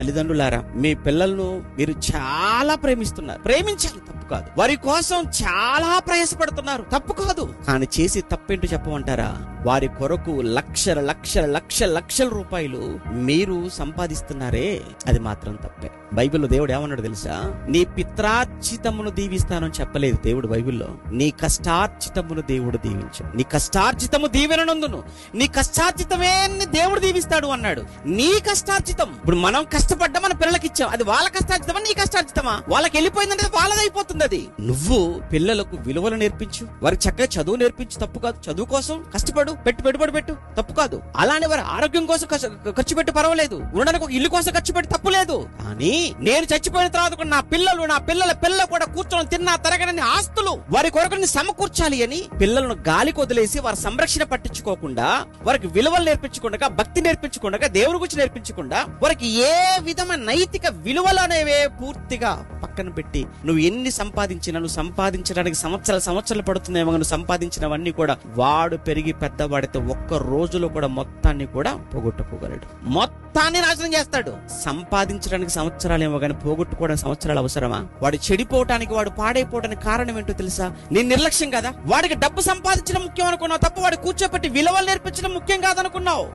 తల్లిదండ్రులారా, మీ పిల్లలను మీరు చాలా ప్రేమిస్తున్నారు. ప్రేమించాలి, తప్పు కాదు. వారి కోసం చాలా ప్రయాసపడుతున్నారు, తప్పు కాదు. కానీ చేసి తప్పేంటో చెప్పమంటారా? వారి కొరకు లక్షల లక్షల లక్షల లక్షల రూపాయలు మీరు సంపాదిస్తున్నారే, అది మాత్రం తప్పే. బైబిల్లో దేవుడు ఏమన్నాడు తెలుసా? నీ పిత్రార్జితమును దీవిస్తానని చెప్పలేదు దేవుడు బైబిల్లో. నీ కష్టార్జితమును దేవుడు దీవించు. నీ కష్టార్జితము దీవెనందును, నీ కష్టార్జితమే దేవుడు దీవిస్తాడు అన్నాడు. నీ కష్టార్జితం, ఇప్పుడు మనం కష్టపడ్డా మన పిల్లలకి ఇచ్చాం, అది వాళ్ళ కష్టార్జితమా నీ కష్టార్జితమా? వాళ్ళకి వెళ్ళిపోయిందంటే వాళ్ళదైపోతుంది అది. నువ్వు పిల్లలకు విలువలు నేర్పించు, వారికి చక్కగా చదువు నేర్పించు, తప్పు కాదు. చదువు కోసం కష్టపడు, పెట్టుబడి పెట్టు, తప్పు కాదు. అలానే వారి ఆరోగ్యం కోసం ఖర్చు పెట్టి పర్వాలేదు. ఉండడానికి ఒక ఇల్లు కోసం ఖర్చు పెట్టి తప్పు లేదు. కానీ నేను చచ్చిపోయిన తర్వాత కూడా నా పిల్లల పిల్లలు కూడా కూర్చొని తిన్నా తరగని ఆస్తులు వారి కొరకు సమకూర్చాలి అని పిల్లలను గాలికి వదిలేసి వారి సంరక్షణ పట్టించుకోకుండా, వారికి విలువలు నేర్పించకుండా, భక్తి నేర్పించకుండా, దేవుడి గురించి నేర్పించకుండా, వారికి ఏ విధమైన నైతిక విలువలు అనేవే పూర్తిగా పక్కన పెట్టి నువ్వు ఎన్ని సంపాదించినా, నువ్వు సంపాదించడానికి సంవత్సరాలు పడుతుందేమో, నువ్వు సంపాదించినవన్నీ కూడా వాడు పెరిగి పెద్దవాడితే ఒక్క రోజులో కూడా మొత్తాన్ని కూడా పోగొట్టుకోగలడు. మొత్తాన్ని నాశనం చేస్తాడు. సంపాదించడానికి సంవత్సరాలు ఏమో కానీ పోగొట్టుకోవడానికి సంవత్సరాలు అవసరమా? వాడు చెడిపోవటానికి, వాడు పాడైపోవడానికి కారణం ఏంటో తెలుసా? నీ నిర్లక్ష్యం కదా. వాడికి డబ్బు సంపాదించడం ముఖ్యం అనుకున్నావు తప్ప వాడు కూర్చోబెట్టి విలువలు నేర్పించడం ముఖ్యం కాదనుకున్నావు.